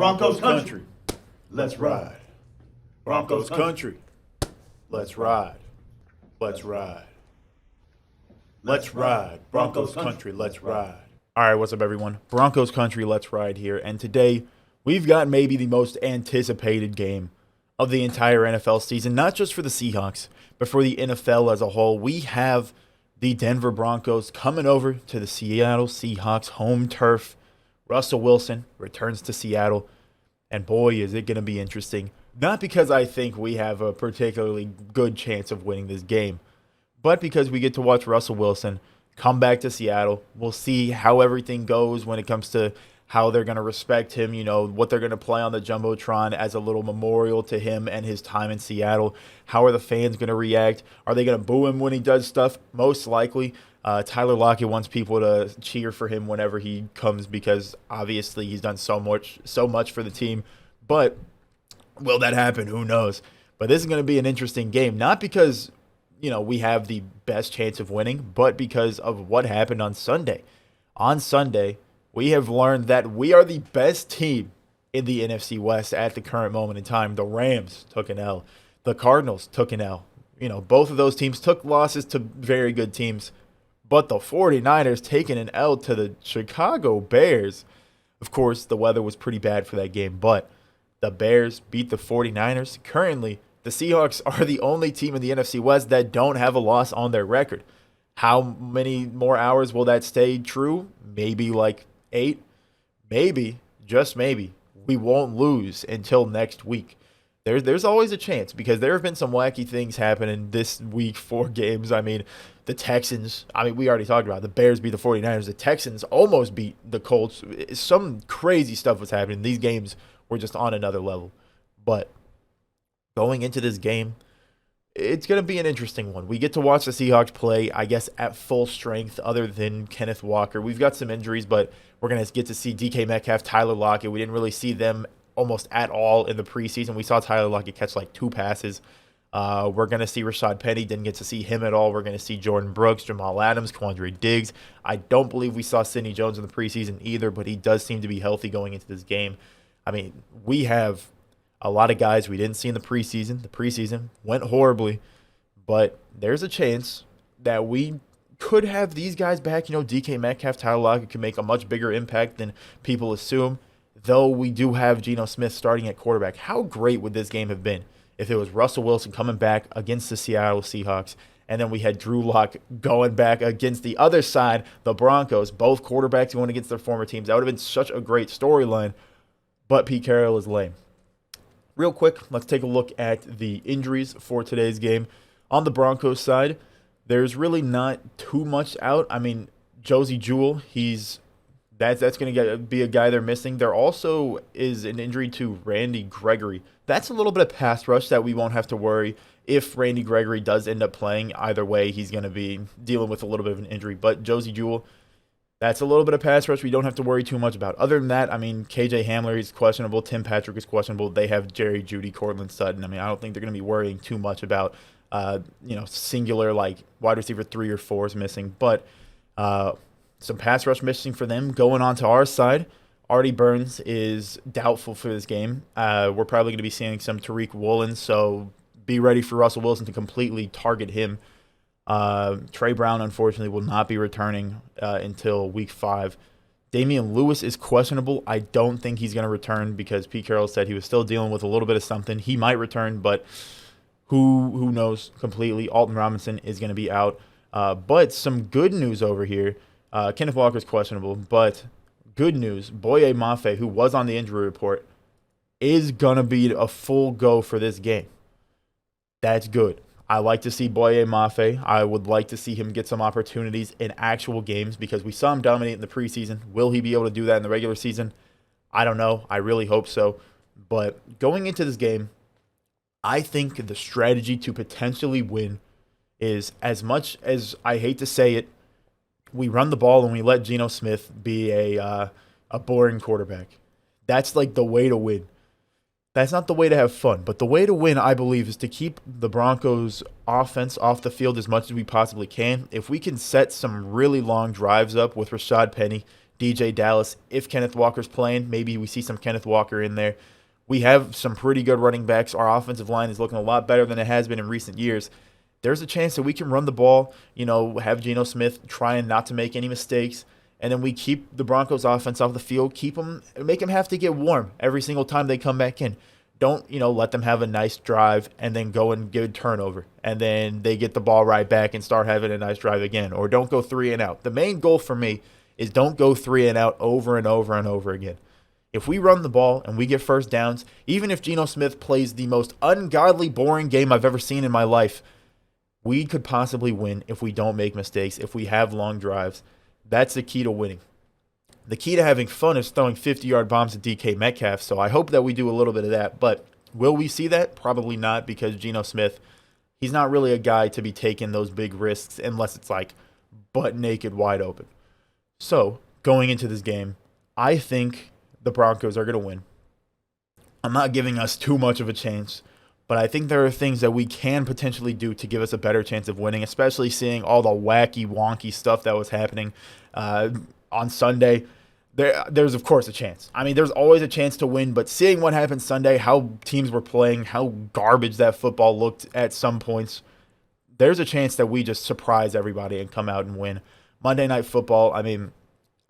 Broncos country, let's ride. Broncos country, let's ride. Let's ride. Let's ride. Broncos country, let's ride. All right, what's up, everyone? Broncos country, let's ride here. And today, we've got maybe the most anticipated game of the entire NFL season, not just for the Seahawks, but for the NFL as a whole. We have the Denver Broncos coming over to the Seattle Seahawks home turf. Russell Wilson returns to Seattle, and boy, is it going to be interesting. Not because I think we have a particularly good chance of winning this game, but because we get to watch Russell Wilson come back to Seattle. We'll see how everything goes when it comes to how they're going to respect him, what they're going to play on the Jumbotron as a little memorial to him and his time in Seattle. How are the fans going to react? Are they going to boo him when he does stuff? Most likely. Tyler Lockett wants people to cheer for him whenever he comes because obviously he's done so much for the team. But will that happen? Who knows? But this is going to be an interesting game, not because we have the best chance of winning, but because of what happened on Sunday. On Sunday, we have learned that we are the best team in the NFC West at the current moment in time. The Rams took an L. The Cardinals took an L. Both of those teams took losses to very good teams. But the 49ers taking an L to the Chicago Bears. Of course, the weather was pretty bad for that game, but the Bears beat the 49ers. Currently, the Seahawks are the only team in the NFC West that don't have a loss on their record. How many more hours will that stay true? Maybe like 8. Maybe, just maybe, we won't lose until next week. There's always a chance because there have been some wacky things happening this week, 4 games. I mean, the Texans, we already talked about it. The Bears beat the 49ers. The Texans almost beat the Colts. Some crazy stuff was happening. These games were just on another level. But going into this game, it's going to be an interesting one. We get to watch the Seahawks play, I guess, at full strength other than Kenneth Walker. We've got some injuries, but we're going to get to see DK Metcalf, Tyler Lockett. We didn't really see them almost at all in the preseason. We saw Tyler Lockett catch like 2 passes. We're going to see Rashad Penny. Didn't get to see him at all. We're going to see Jordan Brooks, Jamal Adams, Quandre Diggs. I don't believe we saw Sidney Jones in the preseason either, but he does seem to be healthy going into this game. We have a lot of guys we didn't see in the preseason. The preseason went horribly, but there's a chance that we could have these guys back. DK Metcalf, Tyler Lockett can make a much bigger impact than people assume, though we do have Geno Smith starting at quarterback. How great would this game have been if it was Russell Wilson coming back against the Seattle Seahawks, and then we had Drew Lock going back against the other side, the Broncos, both quarterbacks going against their former teams. That would have been such a great storyline, but Pete Carroll is lame. Real quick, let's take a look at the injuries for today's game. On the Broncos side, there's really not too much out. Josie Jewell, that's going to be a guy they're missing. There also is an injury to Randy Gregory. That's a little bit of pass rush that we won't have to worry. If Randy Gregory does end up playing, either way, he's going to be dealing with a little bit of an injury. But Josie Jewell, that's a little bit of pass rush we don't have to worry too much about. Other than that, KJ Hamler is questionable. Tim Patrick is questionable. They have Jerry Jeudy, Cortland Sutton. I don't think they're going to be worrying too much about, singular like wide receiver 3 or 4 is missing. But some pass rush missing for them. Going on to our side, Artie Burns is doubtful for this game. We're probably going to be seeing some Tariq Woolen, so be ready for Russell Wilson to completely target him. Trey Brown, unfortunately, will not be returning until week 5. Damian Lewis is questionable. I don't think he's going to return because Pete Carroll said he was still dealing with a little bit of something. He might return, but who knows completely. Alton Robinson is going to be out. But some good news over here. Kenneth Walker is questionable, but good news. Boye Mafe, who was on the injury report, is going to be a full go for this game. That's good. I like to see Boye Mafe. I would like to see him get some opportunities in actual games because we saw him dominate in the preseason. Will he be able to do that in the regular season? I don't know. I really hope so. But going into this game, I think the strategy to potentially win is, as much as I hate to say it, we run the ball and we let Geno Smith be a boring quarterback. That's like the way to win. That's not the way to have fun. But the way to win, I believe, is to keep the Broncos' offense off the field as much as we possibly can. If we can set some really long drives up with Rashad Penny, DJ Dallas. If Kenneth Walker's playing, maybe we see some Kenneth Walker in there. We have some pretty good running backs. Our offensive line is looking a lot better than it has been in recent years. There's a chance that we can run the ball, have Geno Smith trying not to make any mistakes, and then we keep the Broncos offense off the field, make them have to get warm every single time they come back in. Don't, let them have a nice drive and then go and get a turnover, and then they get the ball right back and start having a nice drive again, or don't go 3 and out. The main goal for me is don't go 3 and out over and over and over again. If we run the ball and we get first downs, even if Geno Smith plays the most ungodly boring game I've ever seen in my life, we could possibly win if we don't make mistakes, if we have long drives. That's the key to winning. The key to having fun is throwing 50-yard bombs at DK Metcalf, so I hope that we do a little bit of that. But will we see that? Probably not, because Geno Smith, he's not really a guy to be taking those big risks unless it's like butt naked wide open. So, going into this game, I think the Broncos are going to win. I'm not giving us too much of a chance, but I think there are things that we can potentially do to give us a better chance of winning, especially seeing all the wacky, wonky stuff that was happening on Sunday. There's, of course, a chance. I mean, there's always a chance to win, but seeing what happened Sunday, how teams were playing, how garbage that football looked at some points, there's a chance that we just surprise everybody and come out and win. Monday Night Football, I mean,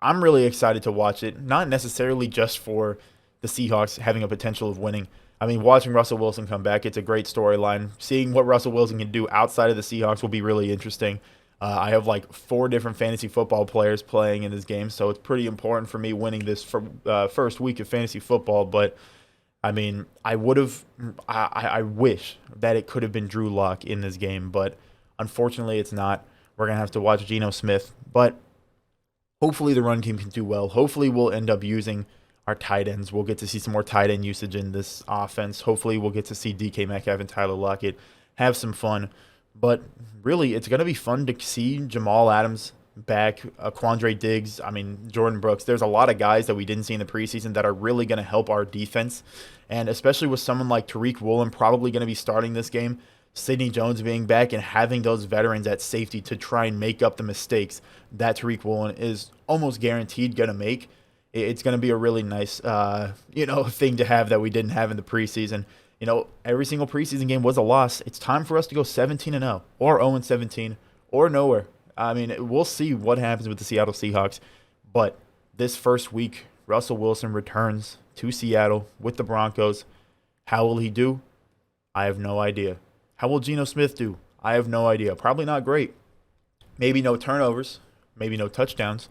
I'm really excited to watch it, not necessarily just for the Seahawks having a potential of winning. I mean, watching Russell Wilson come back, it's a great storyline. Seeing what Russell Wilson can do outside of the Seahawks will be really interesting. I have like 4 different fantasy football players playing in this game, so it's pretty important for me winning this first week of fantasy football. But, I mean, I wish that it could have been Drew Lock in this game, but unfortunately it's not. We're going to have to watch Geno Smith, but hopefully the run team can do well. Hopefully we'll end up using our tight ends. We'll get to see some more tight end usage in this offense. Hopefully we'll get to see DK Metcalf and Tyler Lockett have some fun. But really, it's going to be fun to see Jamal Adams back, Quandre Diggs, Jordan Brooks. There's a lot of guys that we didn't see in the preseason that are really going to help our defense. And especially with someone like Tariq Woolen probably going to be starting this game, Sidney Jones being back and having those veterans at safety to try and make up the mistakes that Tariq Woolen is almost guaranteed going to make. It's going to be a really nice, thing to have that we didn't have in the preseason. Every single preseason game was a loss. It's time for us to go 17-0 or 0-17 or nowhere. I mean, we'll see what happens with the Seattle Seahawks. But this first week, Russell Wilson returns to Seattle with the Broncos. How will he do? I have no idea. How will Geno Smith do? I have no idea. Probably not great. Maybe no turnovers. Maybe no touchdowns.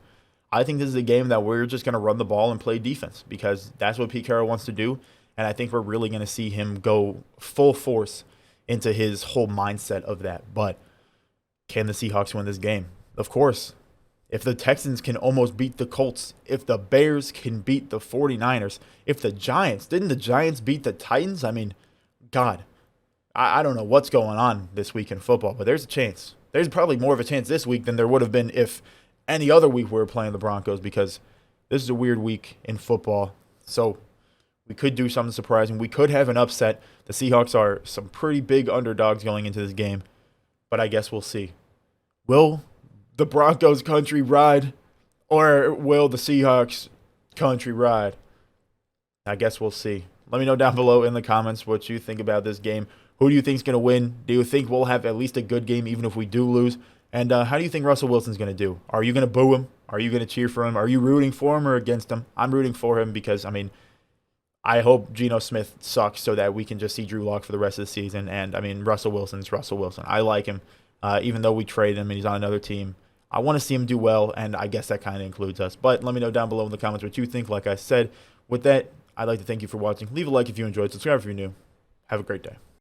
I think this is a game that we're just going to run the ball and play defense because that's what Pete Carroll wants to do. And I think we're really going to see him go full force into his whole mindset of that. But can the Seahawks win this game? Of course. If the Texans can almost beat the Colts, if the Bears can beat the 49ers, if the Giants, didn't the Giants beat the Titans? I mean, God, I don't know what's going on this week in football, but there's a chance. There's probably more of a chance this week than there would have been if any other week we were playing the Broncos because this is a weird week in football. So we could do something surprising. We could have an upset. The Seahawks are some pretty big underdogs going into this game, but I guess we'll see. Will the Broncos country ride or will the Seahawks country ride? I guess we'll see. Let me know down below in the comments what you think about this game. Who do you think is going to win? Do you think we'll have at least a good game even if we do lose? And how do you think Russell Wilson's going to do? Are you going to boo him? Are you going to cheer for him? Are you rooting for him or against him? I'm rooting for him because, I hope Geno Smith sucks so that we can just see Drew Lock for the rest of the season. And, Russell Wilson's Russell Wilson. I like him, even though we traded him and he's on another team. I want to see him do well, and I guess that kind of includes us. But let me know down below in the comments what you think. Like I said, with that, I'd like to thank you for watching. Leave a like if you enjoyed. Subscribe if you're new. Have a great day.